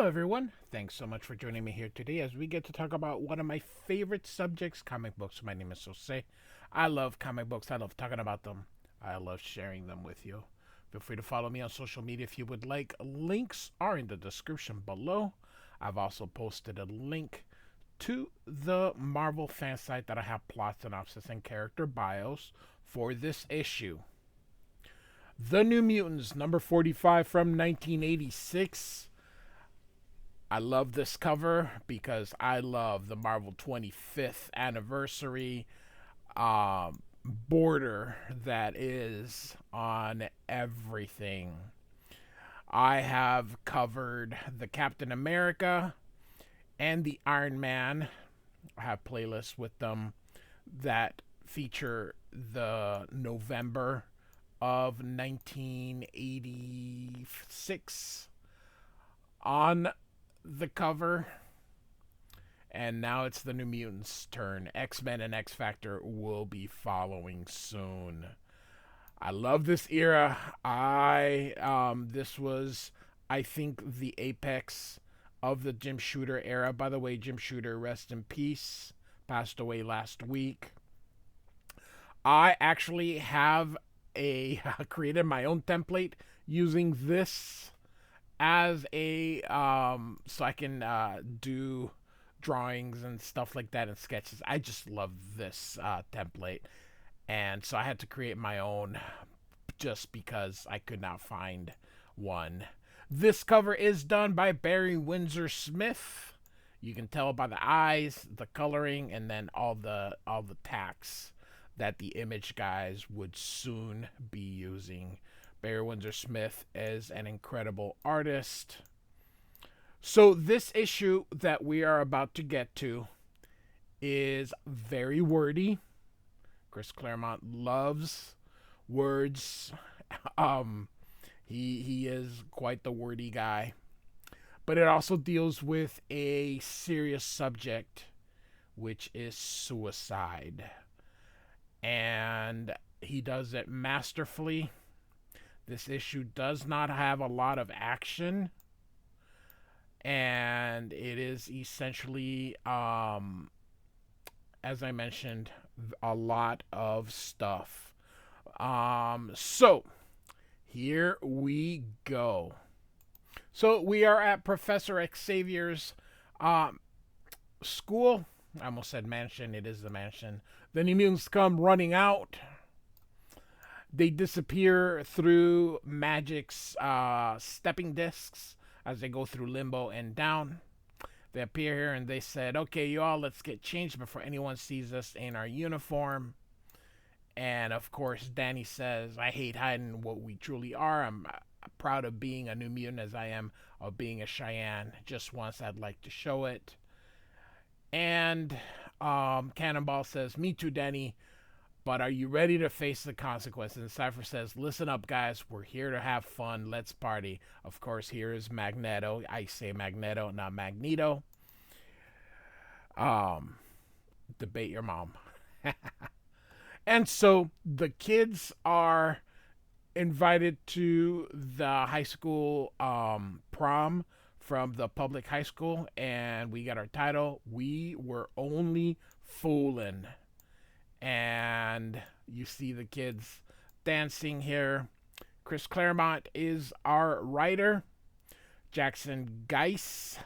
Hello, everyone. Thanks so much for joining me here today as we get to talk about one of my favorite subjects, comic books. My name is Jose. I love comic books. I love talking about them. I love sharing them with you. Feel free to follow me on social media if you would like. Links are in the description below. I've also posted a link to the Marvel fan site that I have plot synopsis and character bios for this issue. The New Mutants, number 45 from 1986. I love this cover because I love the Marvel 25th anniversary border that is on everything. I have covered the Captain America and the Iron Man. I have playlists with them that feature the November of 1986 on the cover. And now it's the New Mutants' turn. X-Men and X-Factor will be following soon. I love this era. This was, I think, the apex of the Jim Shooter era. By the way, Jim Shooter, rest in peace, passed away last week. I actually have created my own template using this as a so I can do drawings and stuff like that and sketches. I just love this template, and so I had to create my own just because I could not find one. This cover is done by Barry Windsor Smith. You can tell by the eyes, the coloring, and then all the tacks that the Image guys would soon be using. Barry Windsor Smith is an incredible artist. So this issue that we are about to get to is very wordy. Chris Claremont loves words. He is quite the wordy guy. But it also deals with a serious subject, which is suicide. And he does it masterfully. This issue does not have a lot of action, and it is essentially, as I mentioned, a lot of stuff. So here we go. So we are at Professor Xavier's school. I almost said mansion. It is the mansion. The New Mutants come running out. They disappear through Magic's stepping discs as they go through limbo and down. They appear here and they said, okay, you all, let's get changed before anyone sees us in our uniform. And of course, Danny says, I hate hiding what we truly are. I'm proud of being a New Mutant as I am of being a Cheyenne. Just once I'd like to show it. And Cannonball says, me too, Danny. But are you ready to face the consequences? And Cypher says, listen up, guys. We're here to have fun. Let's party. Of course, here is Magneto. I say Magneto, not Magneto. Debate your mom. And so the kids are invited to the high school prom from the public high school. And we got our title, We Were Only Foolin'. And you see the kids dancing here. Chris Claremont is our writer. Jackson Guice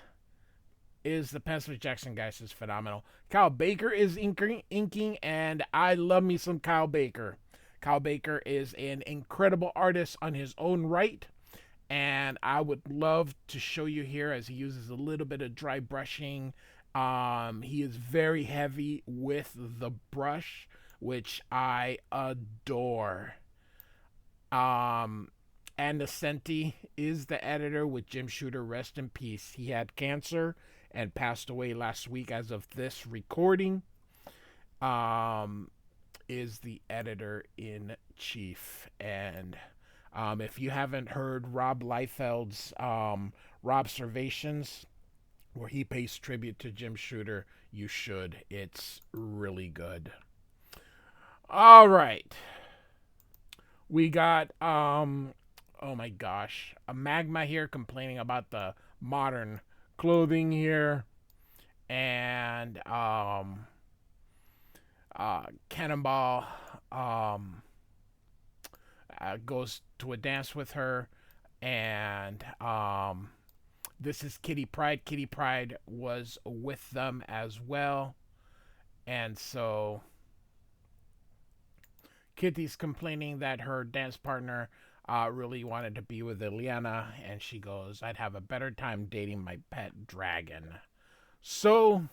is the pencil. Jackson Guice is phenomenal. Kyle Baker is inking, and I love me some Kyle Baker. Kyle Baker is an incredible artist on his own right, and I would love to show you here as he uses a little bit of dry brushing. He is very heavy with the brush, which I adore. And Nocenti is the editor with Jim Shooter, rest in peace. He had cancer and passed away last week as of this recording. Is the editor-in-chief. And if you haven't heard Rob Liefeld's Robservations, where he pays tribute to Jim Shooter, you should. It's really good. All right. We got, oh my gosh, a Magma here complaining about the modern clothing here, and Cannonball um, goes to a dance with her, and this is Kitty Pryde. Kitty Pryde was with them as well, and so Kitty's complaining that her dance partner really wanted to be with Ileana, and she goes, "I'd have a better time dating my pet dragon." So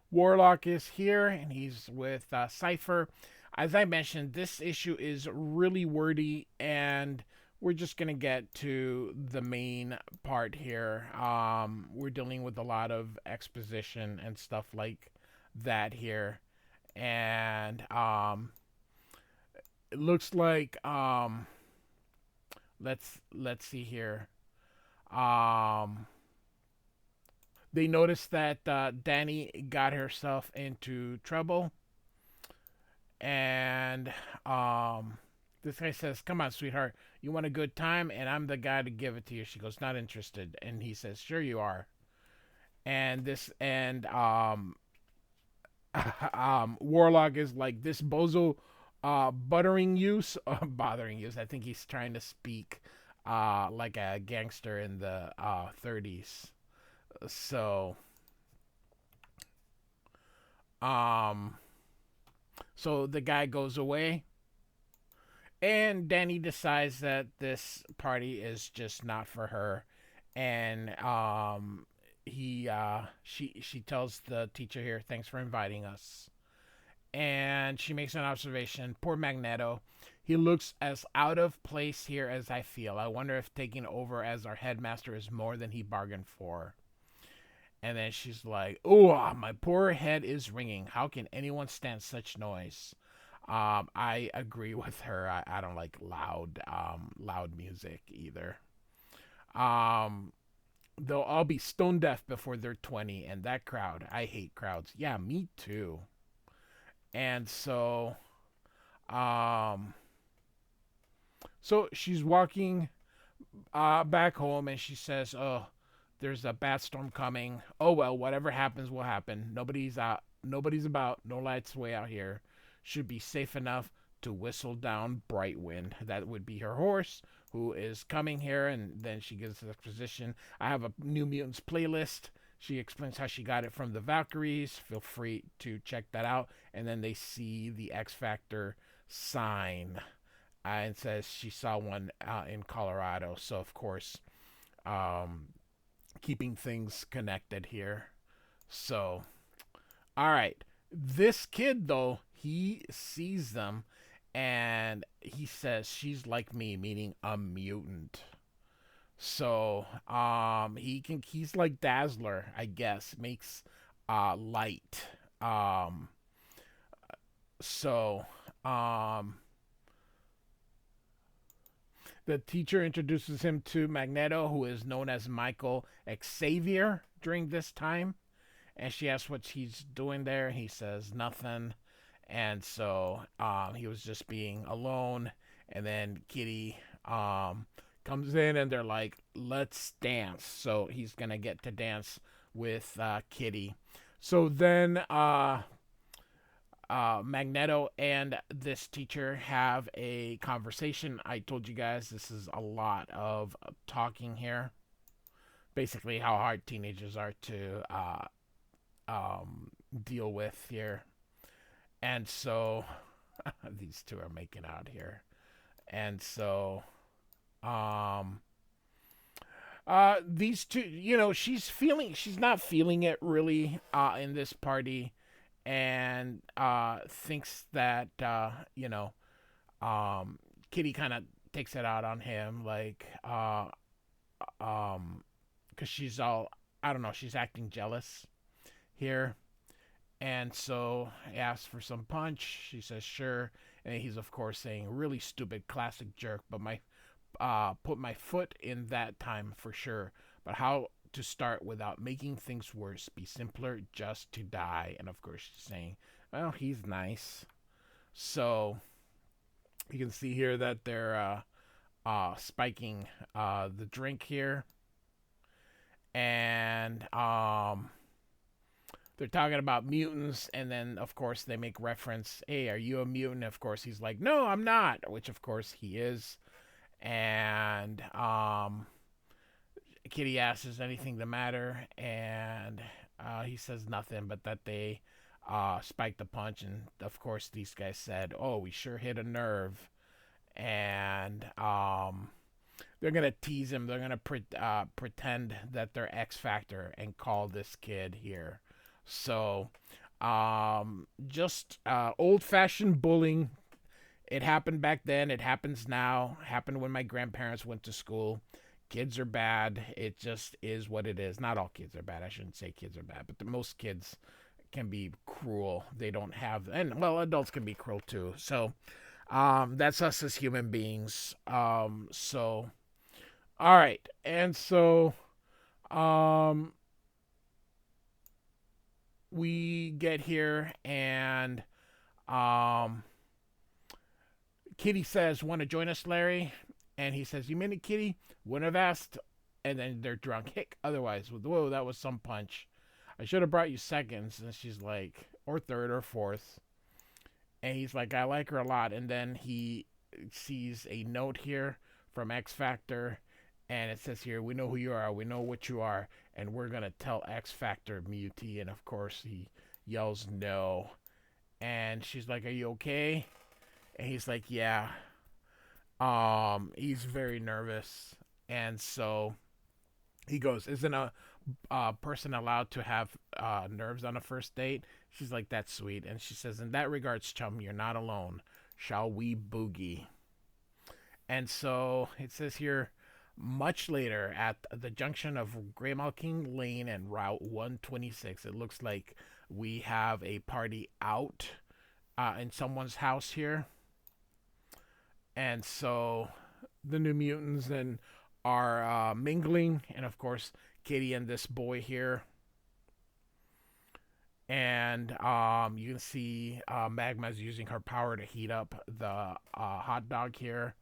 Warlock is here, and he's with Cypher. As I mentioned, this issue is really wordy, and we're just gonna get to the main part here. We're dealing with a lot of exposition and stuff like that here, and it looks like let's see here. Um, they noticed that Danny got herself into trouble, and this guy says, "Come on, sweetheart, you want a good time, and I'm the guy to give it to you." She goes, "Not interested," and he says, "Sure you are." And this and Warlock is like, "This bozo buttering use bothering use." I think he's trying to speak like a gangster in the 30s. So um so the guy goes away, and Danny decides that this party is just not for her, and she tells the teacher here, "Thanks for inviting us." And she makes an observation. Poor Magneto. He looks as out of place here as I feel. I wonder if taking over as our headmaster is more than he bargained for. And then she's like, "Oh, my poor head is ringing. How can anyone stand such noise?" I agree with her. I don't like loud music either. Um, they'll all be stone deaf before they're 20, and that crowd, I hate crowds. Yeah, me too. And um, so she's walking back home, and she says, "Oh, there's a bad storm coming. Oh well, whatever happens will happen. Nobody's out. Nobody's about. No lights way out here. Should be safe enough to whistle down Brightwind." That would be her horse, who is coming here. And then she gives the exposition. "I have a New Mutants playlist." She explains how she got it from the Valkyries. Feel free to check that out. And then they see the X Factor sign, and says she saw one in Colorado. So of course, um, keeping things connected here. So, all right. This kid, though, he sees them, and he says, "She's like me," meaning a mutant. So, he's like Dazzler, I guess, makes light. Um, so, um, the teacher introduces him to Magneto, who is known as Michael Xavier during this time. And she asks what he's doing there. He says nothing. And so he was just being alone. And then Kitty comes in, and they're like, "Let's dance." So he's going to get to dance with Kitty. So then Magneto and this teacher have a conversation. I told you guys this is a lot of talking here. Basically, how hard teenagers are to deal with here. And so these two are making out here. And so um, these two, she's not feeling it really in this party, and thinks that Kitty kind of takes it out on him, like because she's all, I don't know, she's acting jealous here. And so he asks for some punch. She says sure, and he's of course saying, "Really stupid, classic jerk, but my put my foot in that time for sure. But how to start without making things worse? Be simpler, just to die." And of course she's saying, "Well, he's nice." So you can see here that they're spiking the drink here. And they're talking about mutants, and then of course they make reference, hey, are you a mutant? Of course he's like, no, I'm not, which of course he is. And Kitty asks, is anything the matter? And he says nothing, but that they spiked a punch. And of course, these guys said, oh, we sure hit a nerve. And they're going to tease him. They're going to pretend that they're X Factor and call this kid here. So, just old fashioned bullying. It happened back then. It happens now. It happened when my grandparents went to school. Kids are bad. It just is what it is. Not all kids are bad. I shouldn't say kids are bad, but most kids can be cruel. They don't have, and well, adults can be cruel too. So, that's us as human beings. All right, and so, um, we get here, and um, Kitty says, "Want to join us, Larry?" And he says, "You mean it, Kitty? Wouldn't have asked." And then they're drunk. Hick. Otherwise, whoa, that was some punch. I should have brought you seconds. And she's like, or third or fourth. And he's like, I like her a lot. And then he sees a note here from X Factor. And it says here, we know who you are. We know what you are. And we're going to tell X Factor Mutie. And of course, he yells no. And she's like, are you okay? And he's like, yeah. He's very nervous. And so he goes, isn't a person allowed to have nerves on a first date? She's like, that's sweet. And she says, in that regards, chum, you're not alone. Shall we boogie? And so it says here, much later at the junction of Graymalking Lane and Route 126, it looks like we have a party out in someone's house here. And so the New Mutants and are mingling, and of course, Kitty and this boy here. And you can see Magma's using her power to heat up the hot dog here.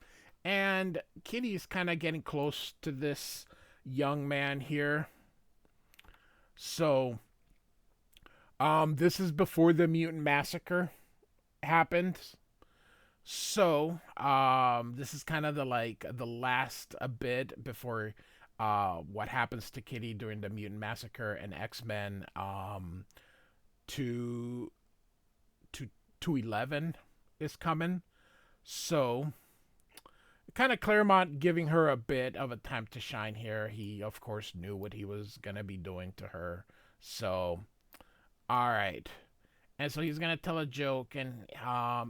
And Kitty's kind of getting close to this young man here. So, this is before the mutant massacre happened. So, this is kind of the last a bit before what happens to Kitty during the mutant massacre and X-Men to 11 is coming. So, kind of Claremont giving her a bit of a time to shine here. He of course knew what he was going to be doing to her. So, all right. And so he's going to tell a joke, and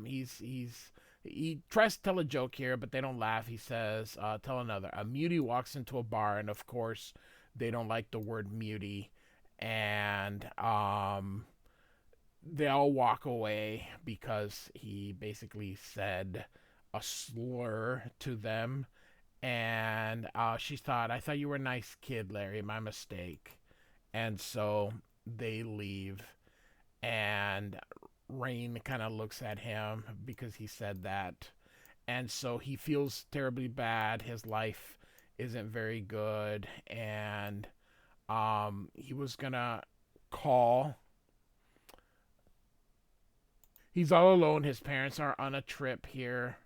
he tries to tell a joke here, but they don't laugh. He says, tell another. A mutie walks into a bar, and of course, they don't like the word mutie. And they all walk away because he basically said a slur to them. And she thought, I thought you were a nice kid, Larry. My mistake. And so they leave. And Rain kind of looks at him because he said that. And so he feels terribly bad. His life isn't very good. And he was going to call. He's all alone. His parents are on a trip here.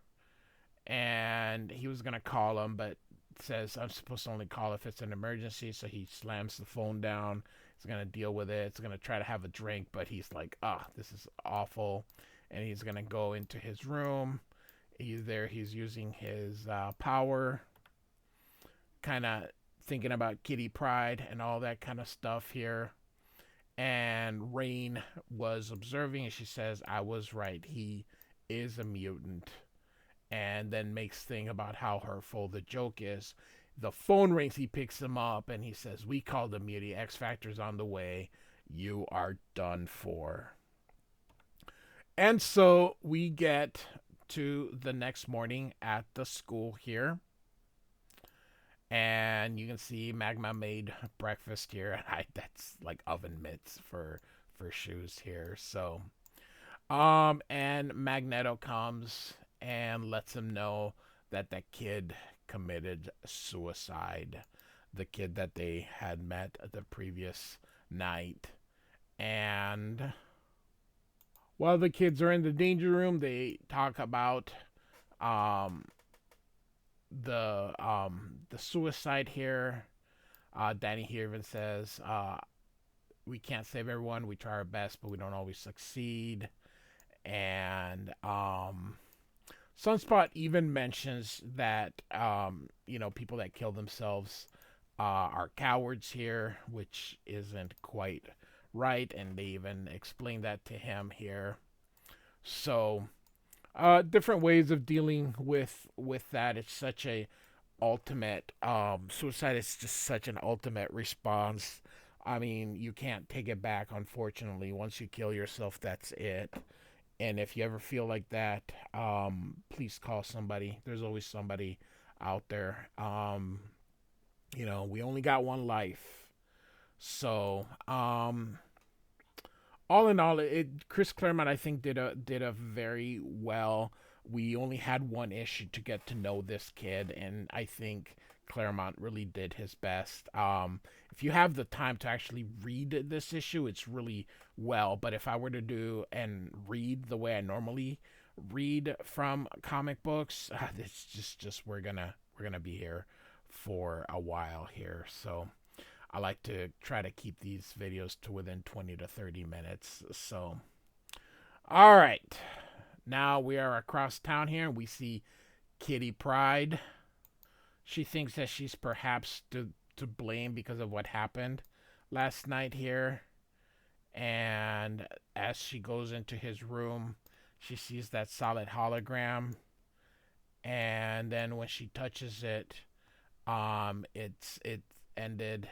And he was going to call them, but says, I'm supposed to only call if it's an emergency. So he slams the phone down. He's going to deal with it. He's going to try to have a drink, but he's like, this is awful. And he's going to go into his room. He's there. He's using his power, kind of thinking about Kitty Pryde and all that kind of stuff here. And Rain was observing, and she says, I was right. He is a mutant. And then makes thing about how hurtful the joke is. The phone rings, he picks him up, and he says, we called the mutie. X Factor's on the way. You are done for. And so we get to the next morning at the school here. And you can see Magma made breakfast here. That's like oven mitts for shoes here. So, and Magneto comes and lets him know that that kid committed suicide. the kid that they had met the previous night. And while the kids are in the danger room, they talk about um, the suicide here. Danny here even says, "We can't save everyone. We try our best, but we don't always succeed." And Sunspot even mentions that people that kill themselves are cowards here, which isn't quite right, and they even explain that to him here. So different ways of dealing with that. It's such a ultimate suicide is just such an ultimate response. I mean, you can't take it back, unfortunately. Once you kill yourself, that's it. And if you ever feel like that, please call somebody. There's always somebody out there. We only got one life. So, all in all, Chris Claremont, I think, did a very well. We only had one issue to get to know this kid, and I think Claremont really did his best. If you have the time to actually read this issue, it's really well. But if I were to do and read the way I normally read from comic books, it's just we're gonna be here for a while here. So I like to try to keep these videos to within 20 to 30 minutes. So, all right. Now we are across town here, and we see Kitty Pryde. She thinks that she's perhaps to blame because of what happened last night here. And as she goes into his room, she sees that solid hologram. And then when she touches it, it ended.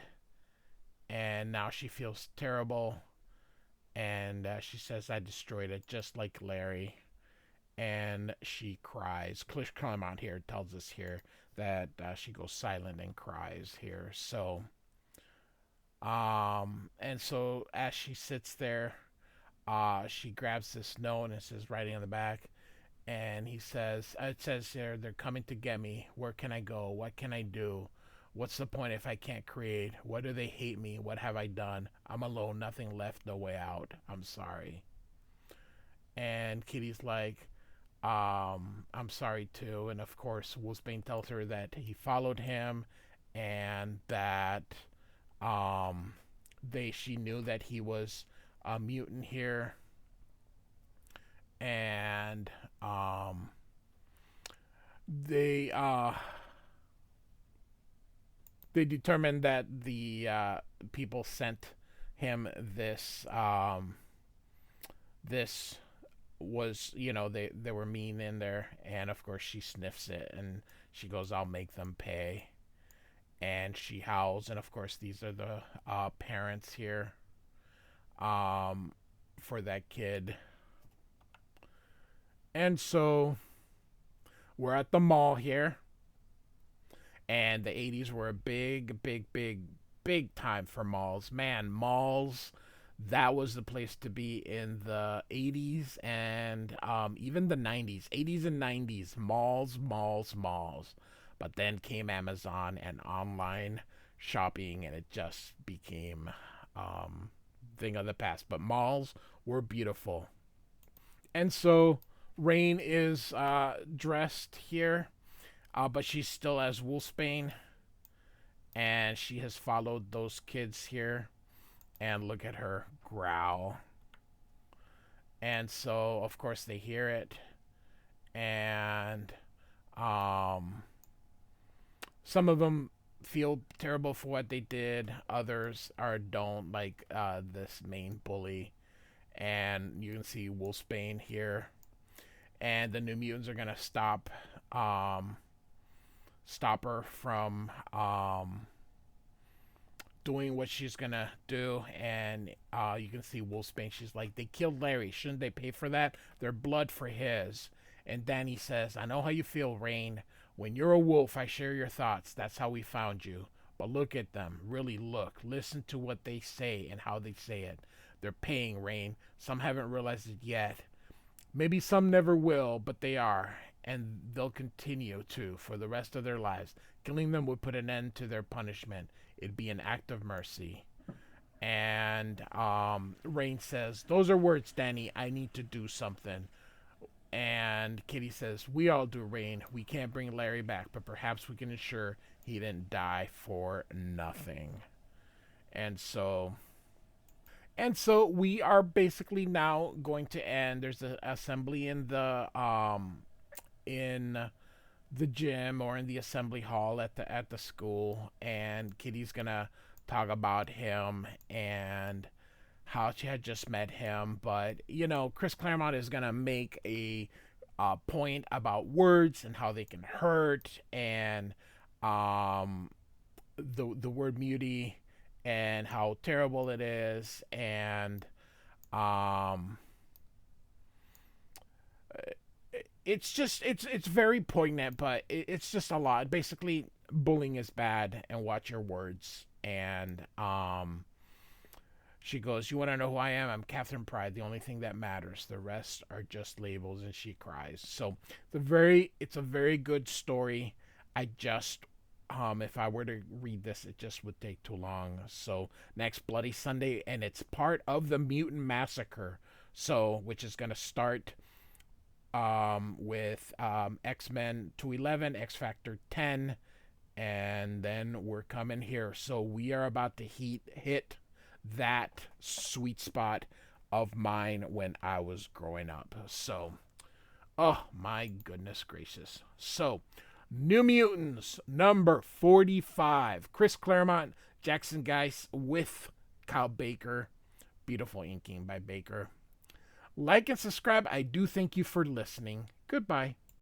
And now she feels terrible. And she says, "I destroyed it just like Larry." And she cries. Cliff Claremont here tells us here that she goes silent and cries here. So, and so as she sits there, she grabs this note and it says writing on the back, and it says here, "They're coming to get me. Where can I go? What can I do? What's the point if I can't create? What do they hate me? What have I done? I'm alone, nothing left, no way out. I'm sorry." And Kitty's like, "I'm sorry too." And of course, Wolfsbane tells her that he followed him, and that she knew that he was a mutant here, and they they determined that the people sent him this was, they were mean in there. And of course she sniffs it and she goes, "I'll make them pay." And she howls. And of course these are the parents here for that kid. And so we're at the mall here, and the 80s were a big time for malls. Man, malls, that was the place to be in the 80s and even the 90s. 80s and 90s, malls. But then came Amazon and online shopping, and it just became thing of the past. But malls were beautiful. And so Rain is dressed here, but she's still as Wolfsbane, and she has followed those kids here. And look at her growl. And so, of course, they hear it. And some of them feel terrible for what they did. Others don't, like this main bully. And you can see Wolfsbane here. And the New Mutants are going to stop her from doing what she's gonna do. And you can see Wolfsbane, she's like, "They killed Larry, shouldn't they pay for that? Their blood for his." And Danny says, "I know how you feel, Rain. When you're a wolf, I share your thoughts. That's how we found you. But look at them. Really look. Listen to what they say and how they say it. They're paying, Rain. Some haven't realized it yet. Maybe some never will, but they are. and they'll continue to for the rest of their lives. Killing them would put an end to their punishment. It'd be an act of mercy. And Rain says, "Those are words, Danny. I need to do something." And Kitty says, "We all do, Rain. We can't bring Larry back, but perhaps we can ensure he didn't die for nothing." And so we are basically now going to end. There's an assembly in the gym or in the assembly hall at the school, and Kitty's gonna talk about him and how she had just met him. But Chris Claremont is gonna make a point about words and how they can hurt, and the word mutie and how terrible it is, and um, it's very poignant, but it's just a lot. Basically, bullying is bad, and watch your words. And she goes, "You want to know who I am? I'm Catherine Pride. The only thing that matters. The rest are just labels." And she cries. So it's a very good story. I just if I were to read this, it just would take too long. So next Bloody Sunday, and it's part of the Mutant Massacre. So which is gonna start with X-Men 211, X Factor 10, and then we're coming here. So we are about to hit that sweet spot of mine when I was growing up. So, oh my goodness gracious. So, New Mutants number 45. Chris Claremont, Jackson Guice with Kyle Baker. Beautiful inking by Baker. Like and subscribe. I do thank you for listening. Goodbye.